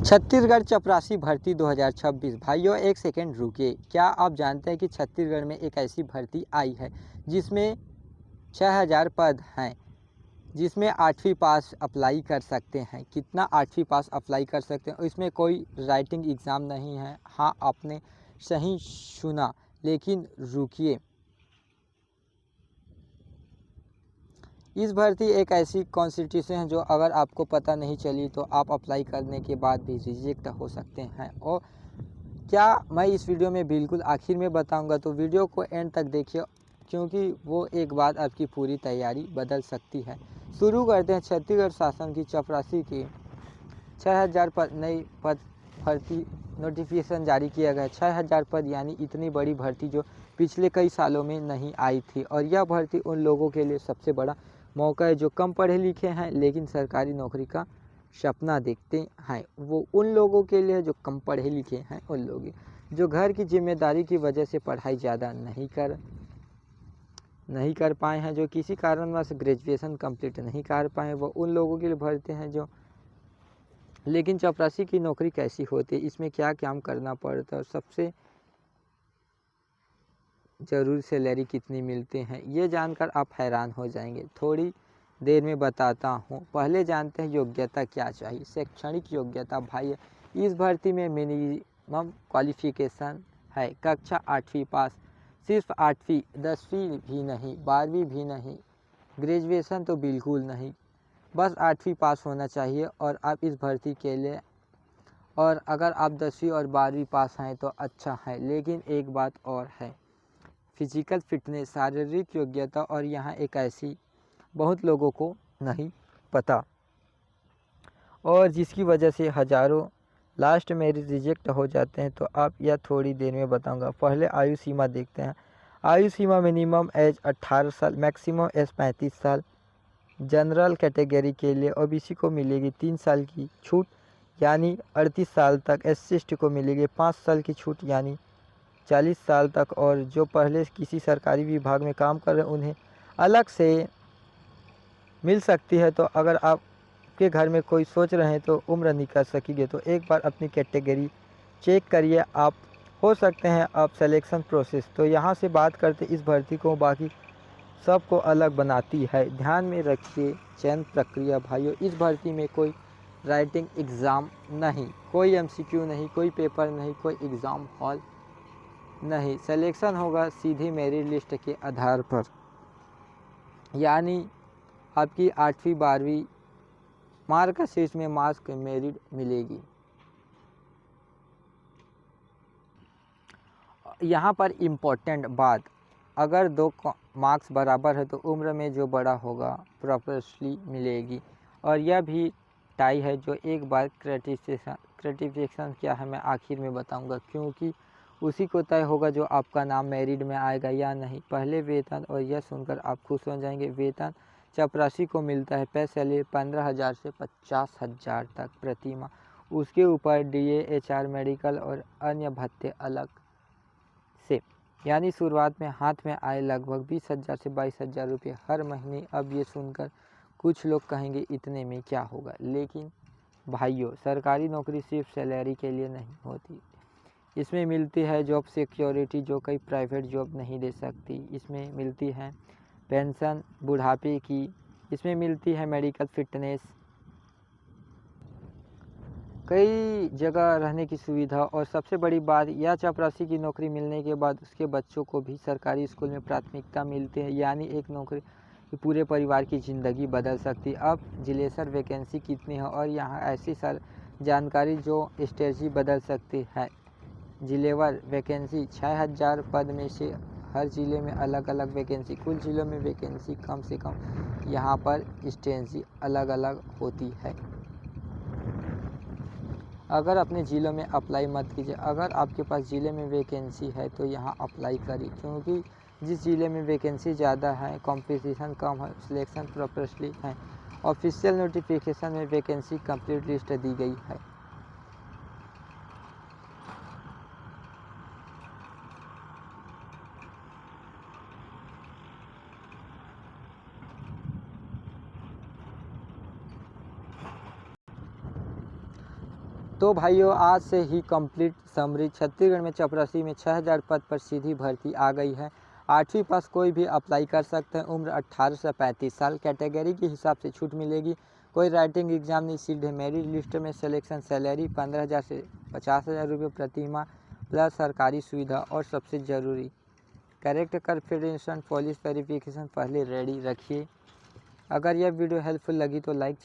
छत्तीसगढ़ चपरासी भर्ती 2026। भाइयों एक सेकेंड रुकिए। क्या आप जानते हैं कि छत्तीसगढ़ में एक ऐसी भर्ती आई है जिसमें 6000 पद हैं, जिसमें 8वीं पास अप्लाई कर सकते हैं। कितना 8वीं पास अप्लाई कर सकते हैं? इसमें कोई राइटिंग एग्ज़ाम नहीं है। हाँ, आपने सही सुना, लेकिन रुकिए। इस भर्ती एक ऐसी कॉन्स्टिट्यूशन है जो अगर आपको पता नहीं चली तो आप अप्लाई करने के बाद भी रिजेक्ट हो सकते हैं। और क्या मैं इस वीडियो में बिल्कुल आखिर में बताऊंगा, तो वीडियो को एंड तक देखिए, क्योंकि वो एक बात आपकी पूरी तैयारी बदल सकती है। शुरू करते हैं। छत्तीसगढ़ शासन की चपरासी की 6000 पद नई पद भर्ती नोटिफिकेशन जारी किया गया। 6000 पद यानी इतनी बड़ी भर्ती जो पिछले कई सालों में नहीं आई थी। और यह भर्ती उन लोगों के लिए सबसे बड़ा मौका है जो कम पढ़े लिखे हैं लेकिन सरकारी नौकरी का सपना देखते हैं। वो उन लोगों के लिए जो कम पढ़े लिखे हैं, उन लोग जो घर की जिम्मेदारी की वजह से पढ़ाई ज़्यादा नहीं कर पाए हैं, जो किसी कारणवश ग्रेजुएशन कंप्लीट नहीं कर पाए, वो उन लोगों के लिए भरते हैं जो। लेकिन चपरासी की नौकरी कैसी होती है, इसमें क्या काम करना पड़ता है, और सबसे ज़रूरी सैलरी कितनी मिलते हैं, ये जानकर आप हैरान हो जाएंगे। थोड़ी देर में बताता हूँ। पहले जानते हैं योग्यता क्या चाहिए। शैक्षणिक योग्यता भाई, इस भर्ती में मिनिमम क्वालिफिकेशन है कक्षा 8वीं पास। सिर्फ 8वीं, 10वीं भी नहीं, 12वीं भी नहीं, ग्रेजुएशन तो बिल्कुल नहीं, बस 8वीं पास होना चाहिए और आप इस भर्ती के लिए। और अगर आप 10वीं और 12वीं पास हैं तो अच्छा है, लेकिन एक बात और है, फिजिकल फिटनेस, शारीरिक योग्यता। और यहाँ एक ऐसी बहुत लोगों को नहीं पता और जिसकी वजह से हज़ारों लास्ट में रिजेक्ट हो जाते हैं। तो आप यह थोड़ी देर में बताऊंगा। पहले आयु सीमा देखते हैं। आयु सीमा मिनिमम एज 18 साल, मैक्सिमम एज 35 साल। जनरल कैटेगरी के लिए ओबीसी को मिलेगी 3 साल की छूट यानी 38 साल तक। SC/ST को मिलेगी 5 साल की छूट यानी 40 साल तक। और जो पहले किसी सरकारी विभाग में काम कर रहे हैं उन्हें अलग से मिल सकती है। तो अगर आपके घर में कोई सोच रहे हैं तो उम्र नहीं कर सकेंगे, तो एक बार अपनी कैटेगरी चेक करिए। आप हो सकते हैं आप सिलेक्शन प्रोसेस। तो यहाँ से बात करते इस भर्ती को बाकी सबको अलग बनाती है। ध्यान में रखिए चयन प्रक्रिया भाइयों, इस भर्ती में कोई राइटिंग एग्ज़ाम नहीं, कोई MCQ नहीं, कोई पेपर नहीं, कोई एग्ज़ाम हॉल नहीं। सिलेक्शन होगा सीधी मेरिट लिस्ट के आधार पर, यानी आपकी 8वीं 12वीं मार्कशीट में मार्क्स मेरिट मिलेगी। यहाँ पर इम्पोर्टेंट बात, अगर दो मार्क्स बराबर है तो उम्र में जो बड़ा होगा प्रोपोर्शनली मिलेगी। और यह भी टाई है जो एक बार क्रेटिफिकेशन क्या है मैं आखिर में बताऊंगा, क्योंकि उसी को तय होगा जो आपका नाम मेरिट में आएगा या नहीं। पहले वेतन, और यह सुनकर आप खुश हो जाएंगे, वेतन चपरासी को मिलता है पे सैलरी 15,000 से 50,000 तक प्रति माह। उसके ऊपर DA, HR, मेडिकल और अन्य भत्ते अलग से, यानी शुरुआत में हाथ में आए लगभग 20,000 से 22,000 रुपये हर महीने। अब ये सुनकर कुछ लोग कहेंगे इतने में क्या होगा, लेकिन भाइयों सरकारी नौकरी सिर्फ सैलरी के लिए नहीं होती। इसमें मिलती है जॉब सिक्योरिटी जो कई प्राइवेट जॉब नहीं दे सकती। इसमें मिलती है पेंशन बुढ़ापे की। इसमें मिलती है मेडिकल फिटनेस, कई जगह रहने की सुविधा। और सबसे बड़ी बात, यह चपरासी की नौकरी मिलने के बाद उसके बच्चों को भी सरकारी स्कूल में प्राथमिकता मिलती है, यानी एक नौकरी पूरे परिवार की ज़िंदगी बदल सकती है। अब जिलेसर वैकेंसी कितनी है और यहाँ ऐसी जानकारी जो स्ट्रेटजी बदल सकती है। जिलेवर वैकेंसी 6000 पद में से हर ज़िले में अलग अलग वैकेंसी, कुल ज़िलों में वैकेंसी कम से कम, यहाँ पर स्ट्रेटजी अलग अलग होती है। अगर अपने ज़िलों में अप्लाई मत कीजिए। अगर आपके पास ज़िले में वैकेंसी है तो यहाँ अप्लाई करिए, क्योंकि जिस ज़िले में वैकेंसी ज़्यादा है, कंपटीशन कम है, सिलेक्शन प्रोपोर्शनली है। ऑफिशियल नोटिफिकेशन में वैकेंसी कंप्लीट लिस्ट दी गई है। तो भाइयों आज से ही कंप्लीट समरी छत्तीसगढ़ में चपरासी में 6000 पद पर सीधी भर्ती आ गई है। 8वीं पास कोई भी अप्लाई कर सकते हैं। उम्र 18 से 35 साल। कैटेगरी के हिसाब से छूट मिलेगी। कोई राइटिंग एग्जाम नहीं, सीधे मेरिट लिस्ट में सिलेक्शन। सैलरी 15,000 से 50,000 रुपये प्रति माह प्लस सरकारी सुविधा। और सबसे ज़रूरी करेक्ट कन्फिडेंशन पुलिस वेरिफिकेशन पहले रेडी रखिए। अगर यह वीडियो हेल्पफुल लगी तो लाइक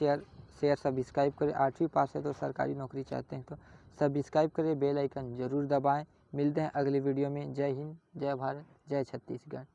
शेयर सब्सक्राइब करें। 8वीं पास है तो सरकारी नौकरी चाहते हैं तो सब्सक्राइब करें, बेल आइकन जरूर दबाएं। मिलते हैं अगले वीडियो में। जय हिंद, जय भारत, जय छत्तीसगढ़।